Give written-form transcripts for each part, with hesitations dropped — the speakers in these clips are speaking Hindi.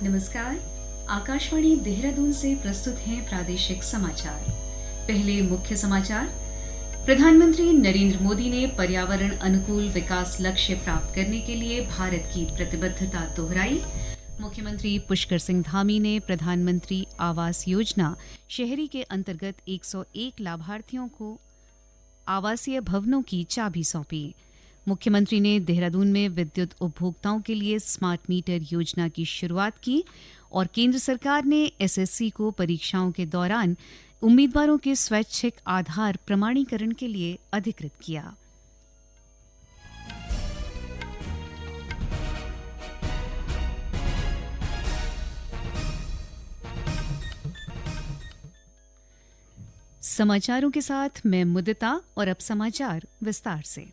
नमस्कार। आकाशवाणी देहरादून से प्रस्तुत हैं प्रादेशिक समाचार। पहले मुख्य समाचार। प्रधानमंत्री नरेंद्र मोदी ने पर्यावरण अनुकूल विकास लक्ष्य प्राप्त करने के लिए भारत की प्रतिबद्धता दोहराई। मुख्यमंत्री पुष्कर सिंह धामी ने प्रधानमंत्री आवास योजना शहरी के अंतर्गत 101 लाभार्थियों को आवासीय भवनों की चाबी सौंपी। मुख्यमंत्री ने देहरादून में विद्युत उपभोक्ताओं के लिए स्मार्ट मीटर योजना की शुरुआत की और केंद्र सरकार ने एसएससी को परीक्षाओं के दौरान उम्मीदवारों के स्वैच्छिक आधार प्रमाणीकरण के लिए अधिकृत किया। समाचारों के साथ मैं मुदिता और अब समाचार विस्तार से।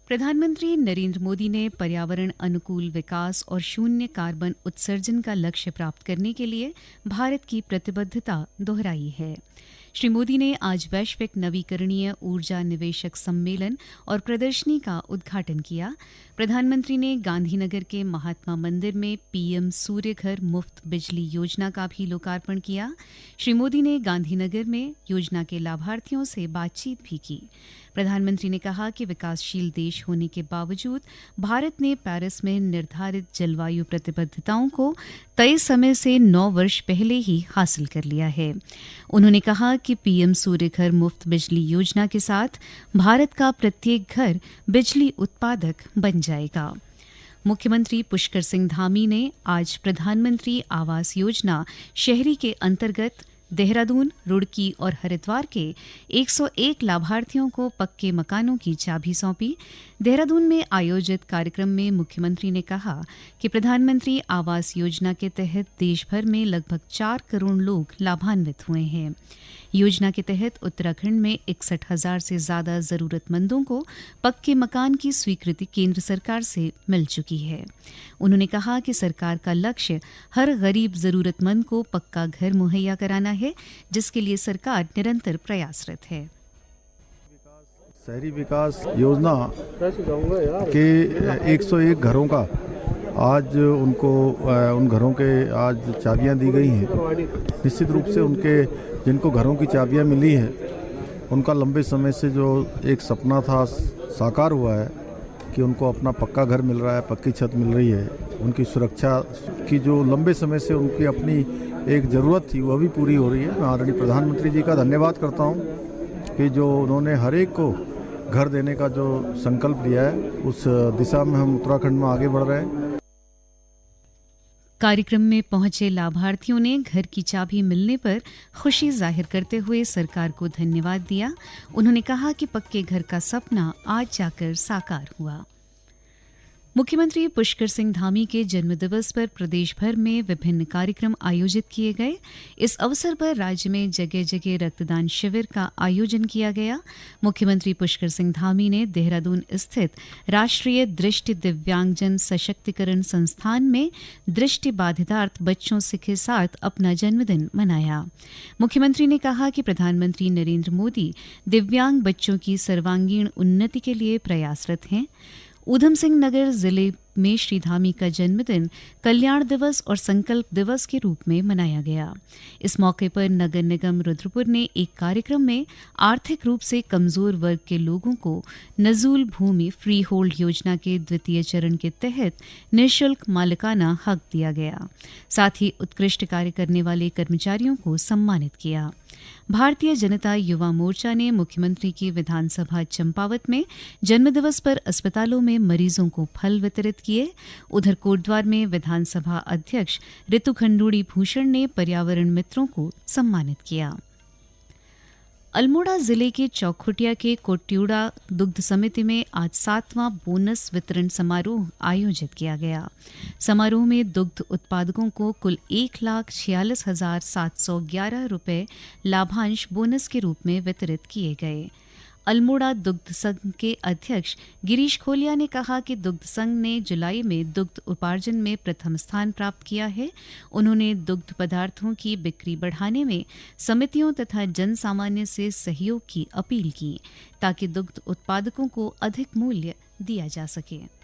प्रधानमंत्री नरेंद्र मोदी ने पर्यावरण अनुकूल विकास और शून्य कार्बन उत्सर्जन का लक्ष्य प्राप्त करने के लिए भारत की प्रतिबद्धता दोहराई है। श्री मोदी ने आज वैश्विक नवीकरणीय ऊर्जा निवेशक सम्मेलन और प्रदर्शनी का उद्घाटन किया। प्रधानमंत्री ने गांधीनगर के महात्मा मंदिर में पीएम सूर्य घर मुफ्त बिजली योजना का भी लोकार्पण किया। श्री मोदी ने गांधीनगर में योजना के लाभार्थियों से बातचीत भी की। प्रधानमंत्री ने कहा कि विकासशील देश होने के बावजूद भारत ने पेरिस में निर्धारित जलवायु प्रतिबद्धताओं को तय समय से 9 वर्ष पहले ही हासिल कर लिया है। उन्होंने कहा कि पीएम सूर्य घर मुफ्त बिजली योजना के साथ भारत का प्रत्येक घर बिजली उत्पादक बन जाएगा। मुख्यमंत्री पुष्कर सिंह धामी ने आज प्रधानमंत्री आवास योजना शहरी के अंतर्गत देहरादून, रुड़की और हरिद्वार के 101 लाभार्थियों को पक्के मकानों की चाबी सौंपी। देहरादून में आयोजित कार्यक्रम में मुख्यमंत्री ने कहा कि प्रधानमंत्री आवास योजना के तहत देश भर में लगभग 4 करोड़ लोग लाभान्वित हुए हैं। योजना के तहत उत्तराखंड में 61,000 से ज्यादा जरूरतमंदों को पक्के मकान की स्वीकृति केंद्र सरकार से मिल चुकी है। उन्होंने कहा कि सरकार का लक्ष्य हर गरीब जरूरतमंद को पक्का घर मुहैया कराना है, जिसके लिए सरकार निरंतर प्रयासरत है। शहरी विकास योजना के 101 घरों का आज उनको उन घरों के आज चाबियां दी गई हैं। निश्चित रूप से उनके जिनको घरों की चाबियां मिली हैं उनका लंबे समय से जो एक सपना था साकार हुआ है कि उनको अपना पक्का घर मिल रहा है, पक्की छत मिल रही है। उनकी सुरक्षा की जो लंबे समय से उनकी अपनी एक ज़रूरत थी वह भी पूरी हो रही है। मैं आदरणीय प्रधानमंत्री जी का धन्यवाद करता हूँ कि जो उन्होंने हर एक को घर देने का जो संकल्प लिया है उस दिशा में हम उत्तराखंड में आगे बढ़ रहे हैं। कार्यक्रम में पहुंचे लाभार्थियों ने घर की चाबी मिलने पर खुशी जाहिर करते हुए सरकार को धन्यवाद दिया। उन्होंने कहा कि पक्के घर का सपना आज जाकर साकार हुआ। मुख्यमंत्री पुष्कर सिंह धामी के जन्मदिवस पर प्रदेश भर में विभिन्न कार्यक्रम आयोजित किए गए। इस अवसर पर राज्य में जगह जगह रक्तदान शिविर का आयोजन किया गया। मुख्यमंत्री पुष्कर सिंह धामी ने देहरादून स्थित राष्ट्रीय दृष्टि दिव्यांगजन सशक्तिकरण संस्थान में दृष्टि बाधितार्थ बच्चों के साथ अपना जन्मदिन मनाया। मुख्यमंत्री ने कहा कि प्रधानमंत्री नरेंद्र मोदी दिव्यांग बच्चों की सर्वांगीण उन्नति के लिए प्रयासरत हैं। ऊधम सिंह नगर जिले में श्री धामी का जन्मदिन कल्याण दिवस और संकल्प दिवस के रूप में मनाया गया। इस मौके पर नगर निगम रुद्रपुर ने एक कार्यक्रम में आर्थिक रूप से कमजोर वर्ग के लोगों को नजूल भूमि फ्री होल्ड योजना के द्वितीय चरण के तहत निःशुल्क मालिकाना हक दिया गया। साथ ही उत्कृष्ट कार्य करने वाले कर्मचारियों को सम्मानित किया। भारतीय जनता युवा मोर्चा ने मुख्यमंत्री की विधानसभा चंपावत में जन्मदिवस पर अस्पतालों में मरीजों को फल वितरित किए। उधर कोटद्वार में विधानसभा अध्यक्ष ऋतु खंडूड़ी भूषण ने पर्यावरण मित्रों को सम्मानित किया। अल्मोड़ा जिले के चौखुटिया के कोट्यूड़ा दुग्ध समिति में आज 7वां बोनस वितरण समारोह आयोजित किया गया। समारोह में दुग्ध उत्पादकों को कुल 1,46,711 रुपये लाभांश बोनस के रूप में वितरित किए गए। अल्मोड़ा दुग्ध संघ के अध्यक्ष गिरीश खोलिया ने कहा कि दुग्ध संघ ने जुलाई में दुग्ध उपार्जन में प्रथम स्थान प्राप्त किया है। उन्होंने दुग्ध पदार्थों की बिक्री बढ़ाने में समितियों तथा जन सामान्य से सहयोग की अपील की ताकि दुग्ध उत्पादकों को अधिक मूल्य दिया जा सके।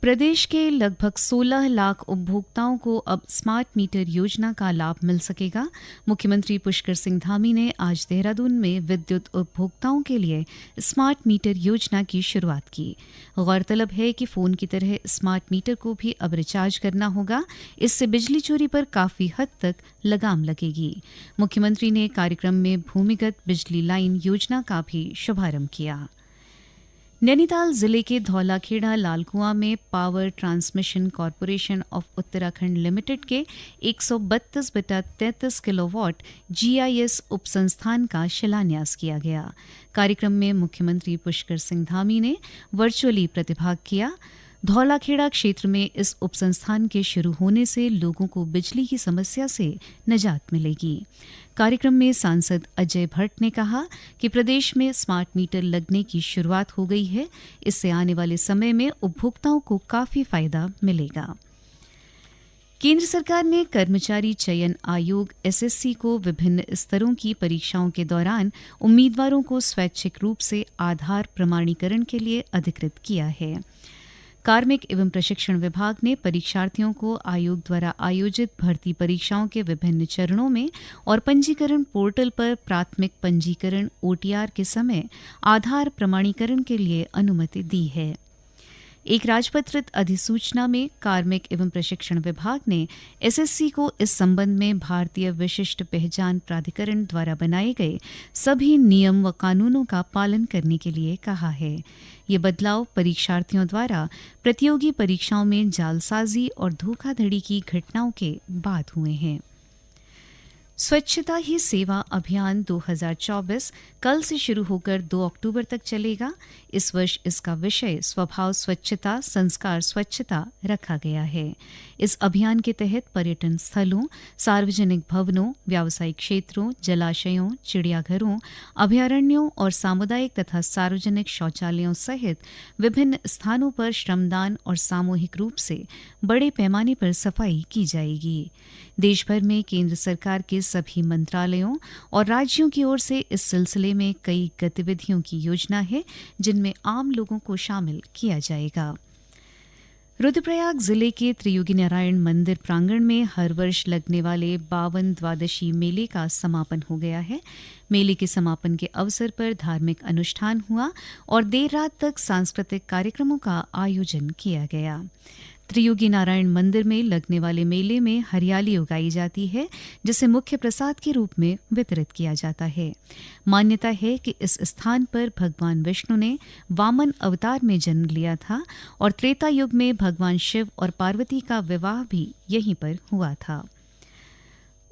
प्रदेश के लगभग 16 लाख उपभोक्ताओं को अब स्मार्ट मीटर योजना का लाभ मिल सकेगा। मुख्यमंत्री पुष्कर सिंह धामी ने आज देहरादून में विद्युत उपभोक्ताओं के लिए स्मार्ट मीटर योजना की शुरुआत की। गौरतलब है कि फ़ोन की तरह स्मार्ट मीटर को भी अब रिचार्ज करना होगा। इससे बिजली चोरी पर काफ़ी हद तक लगाम लगेगी। मुख्यमंत्री ने कार्यक्रम में भूमिगत बिजली लाइन योजना का भी शुभारंभ किया। नैनीताल जिले के धौलाखेड़ा लालकुआं में power transmission corporation of Uttarakhand limited के 132/33 किलोवाट GIS उपसंस्थान का शिलान्यास किया गया। कार्यक्रम में मुख्यमंत्री पुष्कर सिंह धामी ने वर्चुअली प्रतिभाग किया। धौलाखेड़ा क्षेत्र में इस उपसंस्थान के शुरू होने से लोगों को बिजली की समस्या से निजात मिलेगी। कार्यक्रम में सांसद अजय भट्ट ने कहा कि प्रदेश में स्मार्ट मीटर लगने की शुरुआत हो गई है। इससे आने वाले समय में उपभोक्ताओं को काफी फायदा मिलेगा। केंद्र सरकार ने कर्मचारी चयन आयोग SSC को विभिन्न स्तरों की परीक्षाओं के दौरान उम्मीदवारों को स्वैच्छिक रूप से आधार प्रमाणीकरण के लिए अधिकृत किया है। कार्मिक एवं प्रशिक्षण विभाग ने परीक्षार्थियों को आयोग द्वारा आयोजित भर्ती परीक्षाओं के विभिन्न चरणों में और पंजीकरण पोर्टल पर प्राथमिक पंजीकरण OTR के समय आधार प्रमाणीकरण के लिए अनुमति दी है। एक राजपत्रित अधिसूचना में कार्मिक एवं प्रशिक्षण विभाग ने SSC को इस संबंध में भारतीय विशिष्ट पहचान प्राधिकरण द्वारा बनाए गए सभी नियम व कानूनों का पालन करने के लिए कहा है। ये बदलाव परीक्षार्थियों द्वारा प्रतियोगी परीक्षाओं में जालसाजी और धोखाधड़ी की घटनाओं के बाद हुए हैं। स्वच्छता ही सेवा अभियान 2024 कल से शुरू होकर 2 अक्टूबर तक चलेगा। इस वर्ष इसका विषय स्वभाव स्वच्छता, संस्कार स्वच्छता रखा गया है। इस अभियान के तहत पर्यटन स्थलों, सार्वजनिक भवनों, व्यावसायिक क्षेत्रों, जलाशयों, चिड़ियाघरों, अभयारण्यों और सामुदायिक तथा सार्वजनिक शौचालयों सहित विभिन्न स्थानों पर श्रमदान और सामूहिक रूप से बड़े पैमाने पर सफाई की जाएगी। देश भर में केंद्र सरकार के सभी मंत्रालयों और राज्यों की ओर से इस सिलसिले में कई गतिविधियों की योजना है, जिनमें आम लोगों को शामिल किया जाएगा। रुद्रप्रयाग जिले के त्रियुगी नारायण मंदिर प्रांगण में हर वर्ष लगने वाले 52 द्वादशी मेले का समापन हो गया है। मेले के समापन के अवसर पर धार्मिक अनुष्ठान हुआ और देर रात तक सांस्कृतिक कार्यक्रमों का आयोजन किया गया। त्रियुगी नारायण मंदिर में लगने वाले मेले में हरियाली उगाई जाती है, जिसे मुख्य प्रसाद के रूप में वितरित किया जाता है। मान्यता है कि इस स्थान पर भगवान विष्णु ने वामन अवतार में जन्म लिया था और त्रेता युग में भगवान शिव और पार्वती का विवाह भी यहीं पर हुआ था।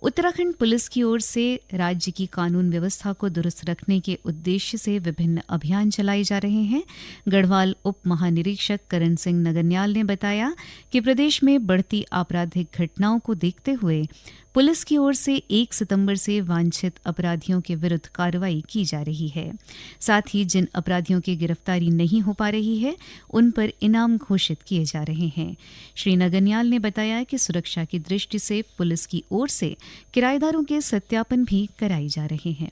उत्तराखंड पुलिस की ओर से राज्य की कानून व्यवस्था को दुरुस्त रखने के उद्देश्य से विभिन्न अभियान चलाए जा रहे हैं। गढ़वाल उप महानिरीक्षक करण सिंह नगरन्याल ने बताया कि प्रदेश में बढ़ती आपराधिक घटनाओं को देखते हुए पुलिस की ओर से 1 सितंबर से वांछित अपराधियों के विरुद्ध कार्रवाई की जा रही है। साथ ही जिन अपराधियों की गिरफ्तारी नहीं हो पा रही है, उन पर इनाम घोषित किए जा रहे हैं। श्री नगरन्याल ने बताया कि सुरक्षा की दृष्टि से पुलिस की ओर से किराएदारों के सत्यापन भी कराए जा रहे हैं।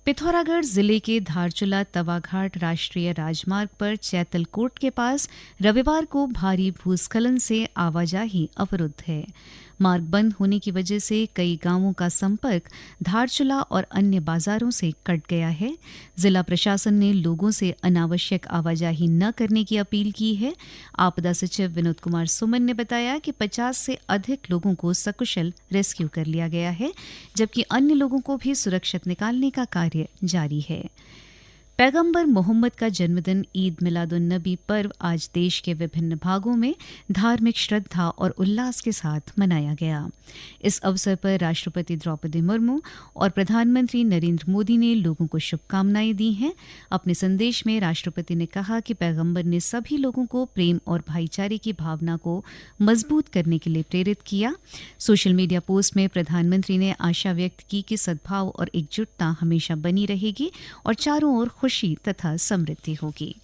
पिथौरागढ़ जिले के धारचूला तवाघाट राष्ट्रीय राजमार्ग पर चैतलकोट के पास रविवार को भारी भूस्खलन से आवाजाही अवरुद्ध है। मार्ग बंद होने की वजह से कई गांवों का संपर्क धारचूला और अन्य बाजारों से कट गया है। जिला प्रशासन ने लोगों से अनावश्यक आवाजाही न करने की अपील की है। आपदा सचिव विनोद कुमार सुमन ने बताया कि 50 से अधिक लोगों को सकुशल रेस्क्यू कर लिया गया है, जबकि अन्य लोगों को भी सुरक्षित निकालने का कार्य जारी है। पैगंबर मोहम्मद का जन्मदिन ईद मिलादुन्नबी पर्व आज देश के विभिन्न भागों में धार्मिक श्रद्धा और उल्लास के साथ मनाया गया। इस अवसर पर राष्ट्रपति द्रौपदी मुर्मू और प्रधानमंत्री नरेंद्र मोदी ने लोगों को शुभकामनाएं दी हैं। अपने संदेश में राष्ट्रपति ने कहा कि पैगंबर ने सभी लोगों को प्रेम और भाईचारे की भावना को मजबूत करने के लिए प्रेरित किया। सोशल मीडिया पोस्ट में प्रधानमंत्री ने आशा व्यक्त की कि सद्भाव और एकजुटता हमेशा बनी रहेगी और चारों ओर खुशी तथा समृद्धि होगी।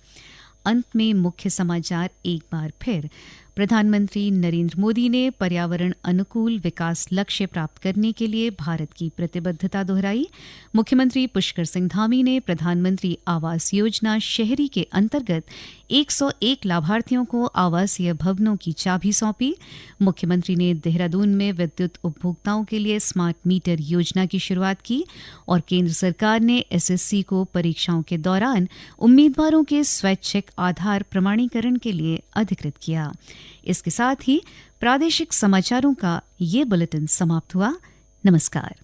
अंत में मुख्य समाचार एक बार फिर। प्रधानमंत्री नरेंद्र मोदी ने पर्यावरण अनुकूल विकास लक्ष्य प्राप्त करने के लिए भारत की प्रतिबद्धता दोहराई। मुख्यमंत्री पुष्कर सिंह धामी ने प्रधानमंत्री आवास योजना शहरी के अंतर्गत 101 लाभार्थियों को आवासीय भवनों की चाबी सौंपी। मुख्यमंत्री ने देहरादून में विद्युत उपभोक्ताओं के लिए स्मार्ट मीटर योजना की शुरुआत की और केंद्र सरकार ने एसएससी को परीक्षाओं के दौरान उम्मीदवारों के स्वैच्छिक आधार प्रमाणीकरण के लिए अधिकृत किया। इसके साथ ही प्रादेशिक समाचारों का ये बुलेटिन समाप्त हुआ। नमस्कार।